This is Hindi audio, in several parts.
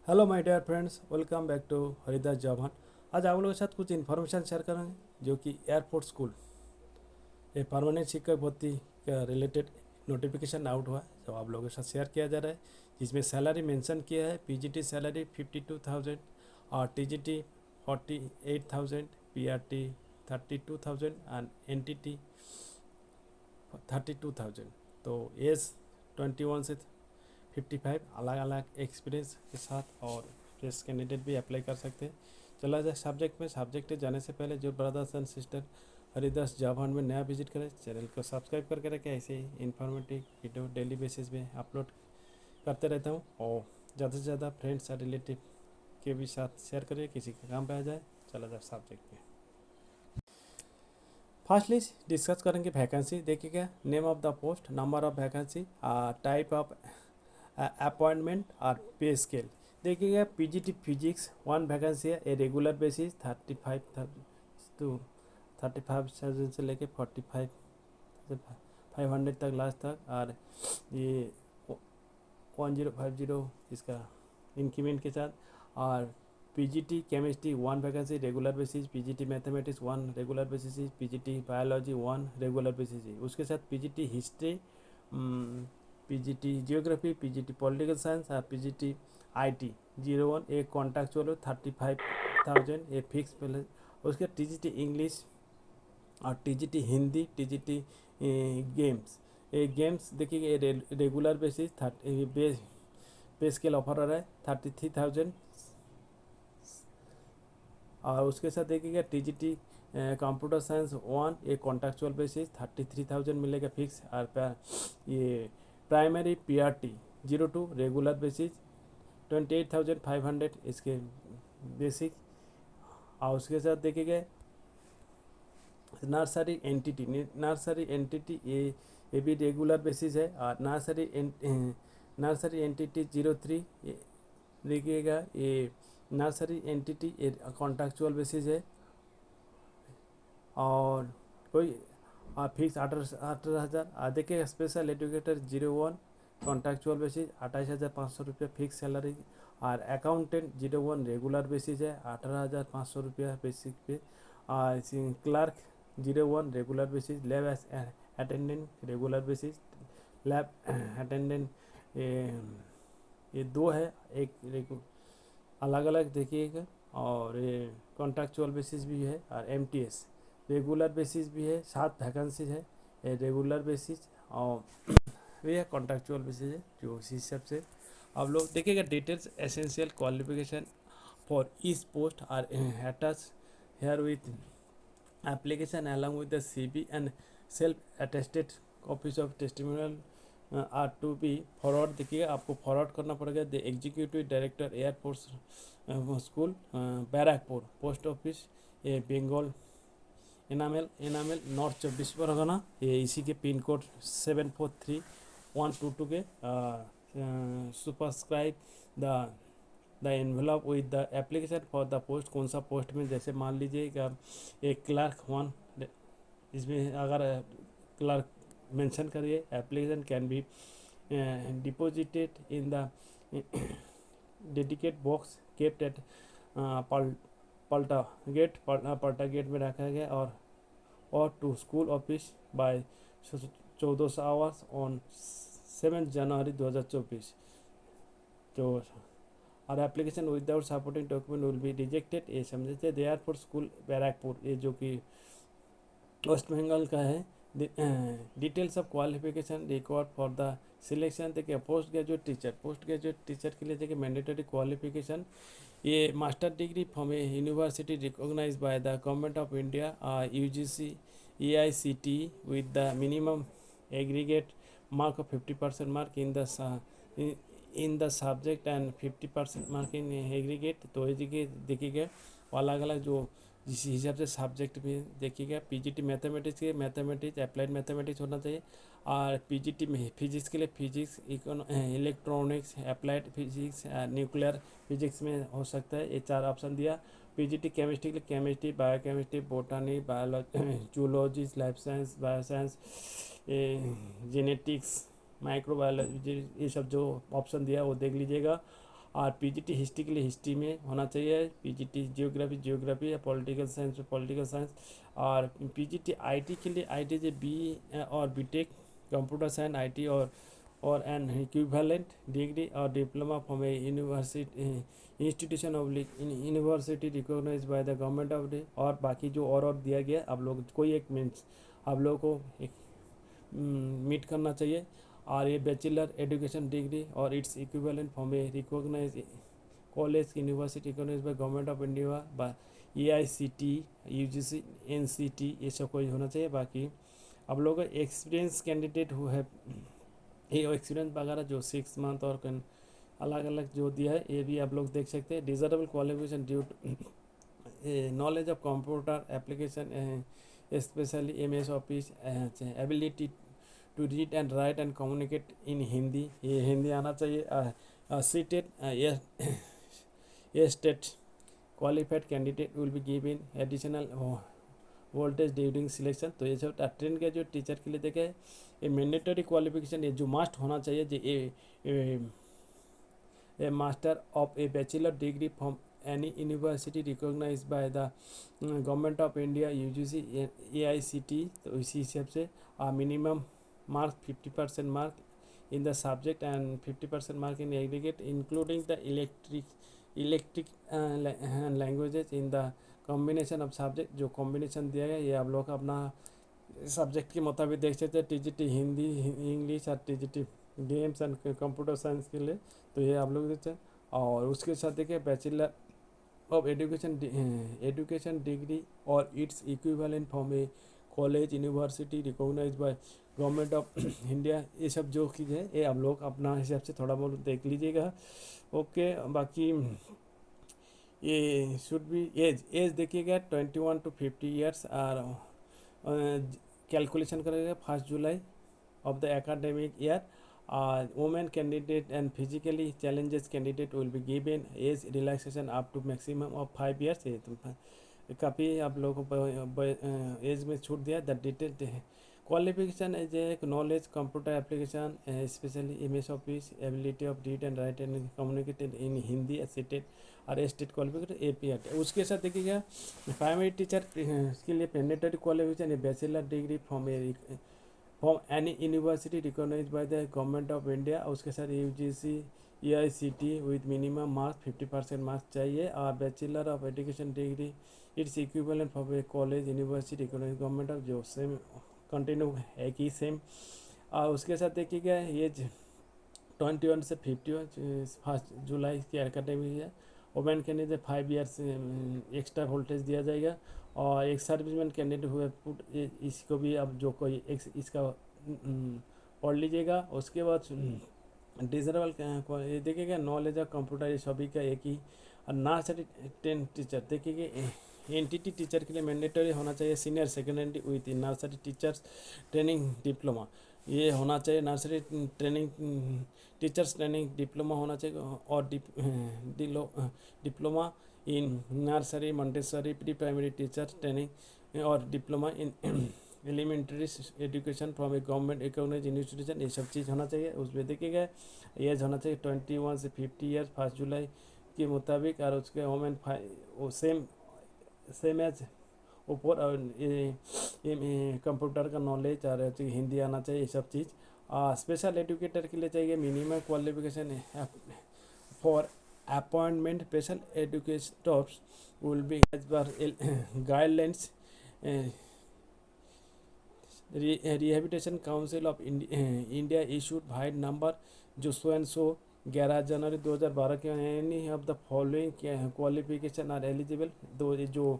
Hello my dear friends, welcome back to Haridas job hunt. आज आप लोगों के साथ कुछ इन्फॉर्मेशन शेयर करेंगे जो कि एयरपोर्ट स्कूल ये परमानेंट शिक्षक भर्ती का रिलेटेड नोटिफिकेशन आउट हुआ है जो आप लोगों के साथ शेयर किया जा रहा है। जिसमें सैलरी मेंशन किया है, पीजीटी सैलरी 52,000 और टीजीटी 48,000, पीआरटी 32,000 एंड एनटीटी 32,000। तो एज 21 से 55 अलग अलग एक्सपीरियंस के साथ और फ्रेश कैंडिडेट भी अप्लाई कर सकते हैं। चला जाए सब्जेक्ट में। सब्जेक्ट जाने से पहले जो brothers and sister Haridas job Hunt में नया विजिट करें, चैनल को सब्सक्राइब करके रखें। ऐसे ही इन्फॉर्मेटिव वीडियो डेली बेसिस पे अपलोड करते रहता हूँ और ज़्यादा से ज़्यादा फ्रेंड्स और रिलेटिव के भी साथ शेयर करिए, किसी के काम पे आ जाए। चला जाए सब्जेक्ट में। फर्स्टली डिस्कस करेंगे वैकेंसी। देखिएगा, name of the post, number of vacancy, type of appointment और पे स्केल। देखिएगा, पीजीटी फिजिक्स 1 वैकेंसी है, ए रेगुलर बेसिस 35,000 से लेके 45,500 तक लास्ट तक। और ये 1050 इसका इंक्रीमेंट के साथ। और PGT chemistry 1 vacancy regular basis, PGT mathematics 1 regular basis, PGT biology 1 regular basis. उसके साथ PGT history, PGT geography, PGT political science और पीजीटी आईटी 01 एक कॉन्ट्रैक्चुअल 35,000 ये फिक्स पहले। उसके टीजीटी इंग्लिश और टीजीटी हिंदी, टीजीटी गेम्स। ये गेम्स देखिए रेगुलर बेसिस पे स्केल ऑफर हो रहा है 33,000। और उसके साथ देखिएगा टीजीटी कंप्यूटर साइंस 1 एक कॉन्ट्रैक्चुअल बेसिस 33,000 मिलेगा फिक्स। और ये प्राइमरी पीआरटी 02 रेगुलर बेसिस 28,500 इसके बेसिक। और उसके साथ देखिएगा नर्सरी एंटिटी ये भी रेगुलर बेसिस है। और नर्सरी एंटिटी 03 देखिएगा, ये नर्सरी एंटिटी ये कॉन्ट्रैक्चुअल बेसिस है। और कोई फिक्स 18,000। देखिए स्पेशल एजुकेटर 01 कॉन्ट्रैक्चुअल बेसिस 28,500 रुपये फिक्स सैलरी। और अकाउंटेंट 01 रेगुलर बेसिस है 18,500 रुपया बेसिक पे। और clerk 01 regular basis, lab attendant regular basis, lab attendant ये दो है, एक अलग अलग देखिएगा। और ये कॉन्ट्रैक्चुअल बेसिस भी है। और एमटीएस रेगुलर बेसिस भी है, 7 वैकेंसीज है। ये रेगुलर बेसिस और ये कॉन्ट्रैक्चुअल बेसिस है जो उसी हिसाब से आप लोग देखिएगा। Details essential qualification for each post are attach here with application along with the CV and self-attested copies of testimonial are to be forward. देखिए आपको फॉरवर्ड करना पड़ेगा the executive director air force school Barrackpore post office ये बंगाल एनामेल नॉर्थ 24 परगना। ये इसी के पिन कोड 743122 के superscribe the envelope with the application for the post. कौन सा पोस्ट में, जैसे मान लीजिए एक क्लर्क 1 इसमें अगर क्लर्क मेंशन करिए, application can be deposited in the dedicate box kept at Palta gate में रखा गया। और to school office by 1400 hours on 7 January 2024। तो और application without supporting document will be rejected. ये समझे थे एयरपोर्ट स्कूल बैरकपुर, ये जो कि वेस्ट बंगाल का है। Details of qualification required for the selection. देखिए पोस्ट ग्रेजुएट टीचर के लिए देखिए मैंडेटरी क्वालिफिकेशन ये master degree from a university recognised by the government of India UGC AICTE with the minimum aggregate mark of 50% mark in the subject and 50% mark in aggregate। तो ये देखिएगा अलग अलग जो जिस हिसाब से सब्जेक्ट भी देखिएगा। पीजीटी मैथमेटिक्स के मैथमेटिक्स अप्लाइड मैथमेटिक्स होना चाहिए। और पीजीटी में फिजिक्स के लिए physics electronics applied physics nuclear physics में हो सकता है। ये 4 ऑप्शन दिया। पीजीटी केमिस्ट्री के लिए chemistry biochemistry बोटानी biology zoology life science bioscience genetics microbiology ये सब जो ऑप्शन दिया वो देख लीजिएगा। और पीजीटी हिस्ट्री के लिए हिस्ट्री में होना चाहिए, पीजीटी जियोग्राफी या पॉलिटिकल साइंस में पॉलिटिकल साइंस, और पीजीटी आईटी के लिए आईटी से बी और बीटेक कंप्यूटर साइंस आईटी और एन इक्विवेलेंट डिग्री और diploma from a university institution of university recognised by the government of the, और बाकी जो और दिया गया आप लोग कोई एक मीन्स आप लोगों को एक मीट करना चाहिए। और ये बैचलर एजुकेशन डिग्री और its equivalent from a recognize college university recognised by government of India by AICT UGC NCT, ये सब कोई होना चाहिए। बाकी अब लोग एक्सपीरियंस कैंडिडेट हु है ये एक्सपीरियंस वगैरह जो 6 मंथ और अलग अलग जो दिया है ये भी आप लोग देख सकते हैं। Desirable qualification due knowledge of computer application specially MS office, ability to read and write and communicate in Hindi, ये हिंदी आना चाहिए। CTET state qualified candidate will be given additional weightage during selection. तो ये सब ट्रेन के जो टीचर के लिए देखे ये मैंडेटरी क्वालिफिकेशन, ये जो मस्ट होना चाहिए जो a master of a bachelor degree from any university recognised by the government of India UGC AICTE. तो इसी हिसाब से minimum mark 50% mark in the subject and 50% mark in aggregate including the electric languages in the combination of subject। जो combination दिया गया ये आप लोग अपना सब्जेक्ट के मुताबिक देख सकते हैं, टीजीटी हिंदी इंग्लिश और TGT games and computer science के लिए, तो ये आप लोग देखते हैं। और उसके साथ देखिए बैचलर ऑफ एजुकेशन डिग्री और its equivalent from a college university recognised by government of India, ये सब जो चीज़ है ये आप लोग अपना हिसाब से थोड़ा बहुत देख लीजिएगा। ओके, बाकी ये शुड बी एज देखिएगा 21 to 50 ईयर्स और कैलकुलेशन करेगा 1 जुलाई of the academic year। Women candidate and physically challenges candidate will be given age relaxation up to maximum of 5 years। ये तो काफ़ी आप लोगों को एज में छूट दिया। The detail qualification as a knowledge computer application specially MS office, ability of read and write and communicated in Hindi state और स्टेट क्वालिफिकेशन एपीआर। उसके साथ देखिएगा प्राइमरी टीचर के लिए mandatory qualification bachelor degree from any university recognised by the government of India. उसके साथ UGC AICTE with minimum marks 50% marks चाहिए। और bachelor of education degree its equivalent for a college university recognised government of, जो सेम कंटिन्यू है कि सेम। और उसके साथ देखिएगा ये 21 से 50 1 जुलाई की एकेडमी है। Women candidate 5 years extra voltage दिया जाएगा। और एक सर्विसमैन कैंडिडेट हुए पुट इसको भी अब जो कोई इसका पढ़ लीजिएगा। उसके बाद डिजरेबल ये देखिएगा नॉलेज ऑफ कंप्यूटर, ये सभी का एक ही। और नर्सरी 10 टीचर देखिएगा एनटीटी टीचर के लिए मैंडेटरी होना चाहिए senior secondary with nursery teachers training diploma, ये होना चाहिए। Nursery training teachers training diploma होना चाहिए और diploma in nursery Montessori pre primary teacher training और diploma in elementary education from a government recognised institution, ये सब चीज़ होना चाहिए। उसमें देखिएगा एज होना चाहिए 21 से 50 ईयर्स 1 जुलाई के मुताबिक। और उसके वोमेन सेम एज ऊपर और कंप्यूटर का नॉलेज और हिंदी आना चाहिए, ये सब चीज़। स्पेशल एजुकेटर के लिए चाहिए minimum qualification for appointment special educators will be as per guidelines rehabilitation council of India issued vide number जो सो 11 जनवरी 2012 के any of the following qualification are eligible. दो जो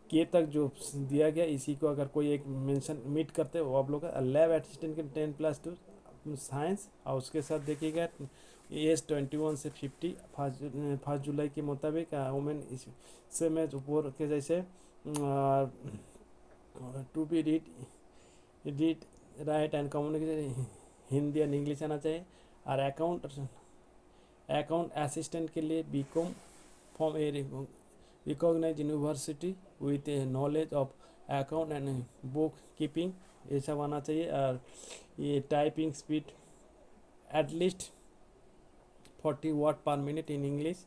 के तक जो दिया गया इसी को अगर कोई एक मेंशन मीट करते हो आप लोग लैब असिस्टेंट के 10+2 साइंस। और उसके साथ देखिएगा एज 21 से 50 1 जुलाई के मुताबिक। वुमेन से में ऊपर के जैसे to be read write and communication Hindi and English आना चाहिए। और अकाउंट असिस्टेंट के लिए BCom from a recognised university with a knowledge of account and book keeping, ये सब आना चाहिए। और ये typing speed at least 40 watt per minute in English,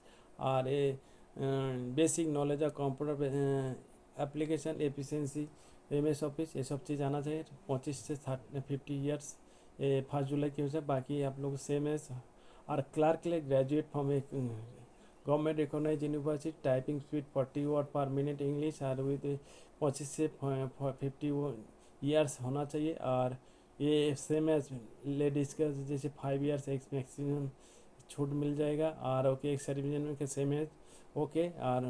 और a basic knowledge of computer application efficiency MS office, ये सब चीज़ आना चाहिए। 25 से 50 ईयर्स 1 जुलाई की वजह, बाकी आप लोग सेम है। और क्लार्क के लिए ग्रेजुएट फ्रॉम एक government recognize university, typing speed 40 वाट पर मिनट इंग्लिश, और विद 25 से 50 ईयर्स होना चाहिए। और ये सेम एज लेडीज़ का जैसे 5 ईयर्स एक मैक्सिमम छूट मिल जाएगा। और ओके एक सर्विजन में के सेम एज ओके। और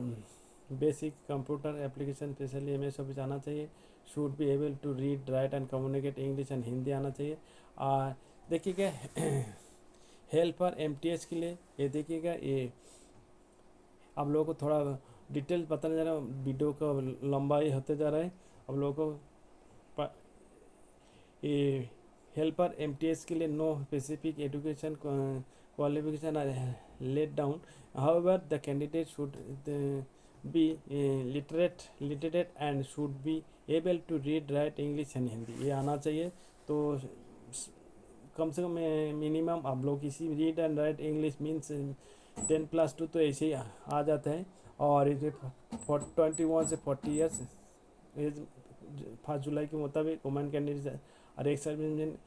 basic computer application specially MS office आना चाहिए। Should be able to read write and communicate English and Hindi आना चाहिए। और देखिएगा हेल्पर MTS के लिए ये देखिएगा, ये आप लोगों को थोड़ा डिटेल बताने जा रहा हूँ, वीडियो का लंबाई होते जा रहा है। आप लोगों को ये हेल्पर MTS के लिए no specific education qualification are laid down. However, the candidate should be literate and should be able to read, write English and Hindi, ये आना चाहिए। तो कम से कम मिनिमम आप लोग किसी read and right English means 10+2 तो ऐसे ही आ जाता है। और इसे 21 से 40 ईयर्स एज 5 जुलाई के मुताबिक वुमेन कैंडिडेट और एक सर्विस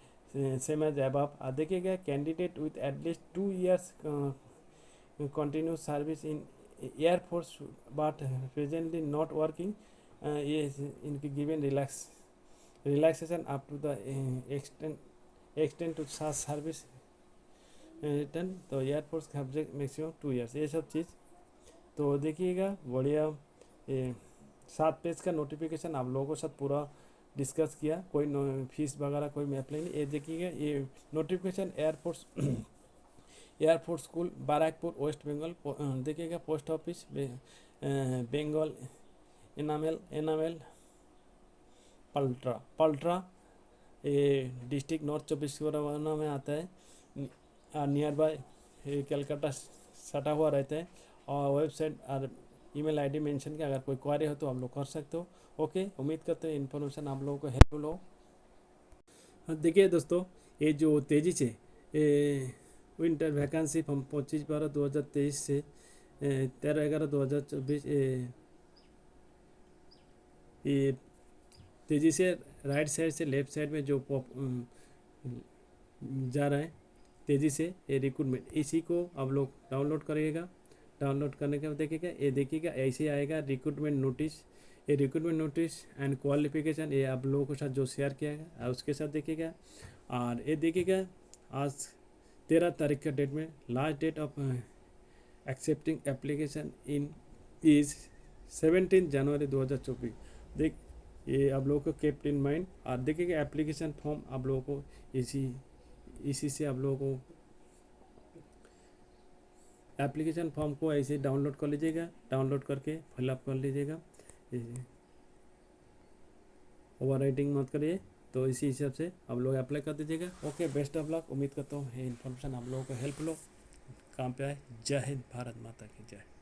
सेम एज अबव। देखिएगा candidate with at least 2 years continuous service in air force but presently not working, ये इनकी given relaxation up to the extent to service return, तो एयरफोर्स का सब्जेक्ट मैक्सिमम 2 ईयर्स, ये सब चीज़। तो देखिएगा बढ़िया 7 पेज का नोटिफिकेशन आप लोगों के साथ पूरा डिस्कस किया। कोई फीस वगैरह कोई अप्लाई नहीं। ये देखिएगा ये notification air force school Barrackpore West Bengal, देखिएगा post office Bengal enamel Palta, ये डिस्ट्रिक्ट नॉर्थ 24 परगना में आता है। नियर बाय कलकत्ता सटा हुआ रहता है। और वेबसाइट और ईमेल ID मेंशन किया। अगर कोई क्वारी हो तो आप लोग कर सकते हो। ओके, उम्मीद करते हैं इन्फॉर्मेशन आप लोगों को हेल्पफुल हो। देखिए दोस्तों, ये जो तेज़ी से विंटर वैकेंसी फॉर्म 25/12/2023 से 13/11/2024 ये तेज़ी से राइट साइड से लेफ्ट साइड में जो जा रहा है तेज़ी से ये रिक्रूटमेंट, इसी को आप लोग डाउनलोड करिएगा। डाउनलोड करने के बाद देखिएगा ये देखिएगा ऐसे आएगा रिक्रूटमेंट नोटिस। ये रिक्रूटमेंट नोटिस एंड क्वालिफिकेशन ये आप लोगों के साथ जो शेयर किया गया उसके साथ देखिएगा। और ये देखिएगा आज 13 तारीख का डेट में last date of accepting application in is 17 January 2024। देख ये आप लोगों को केप्ट इन माइंड। और देखिएगा एप्लीकेशन फॉर्म आप लोगों को इसी से आप लोगों को एप्लीकेशन फॉर्म को ऐसे डाउनलोड कर लीजिएगा। डाउनलोड करके फिलअप कर लीजिएगा, ओवर राइटिंग मत करिए। तो इसी हिसाब से आप लोग अप्लाई कर दीजिएगा। Okay, best of luck. उम्मीद करता हूँ ये इन्फॉर्मेशन आप लोगों को हेल्प लो काम पे आए। जय हिंद, भारत माता की जय।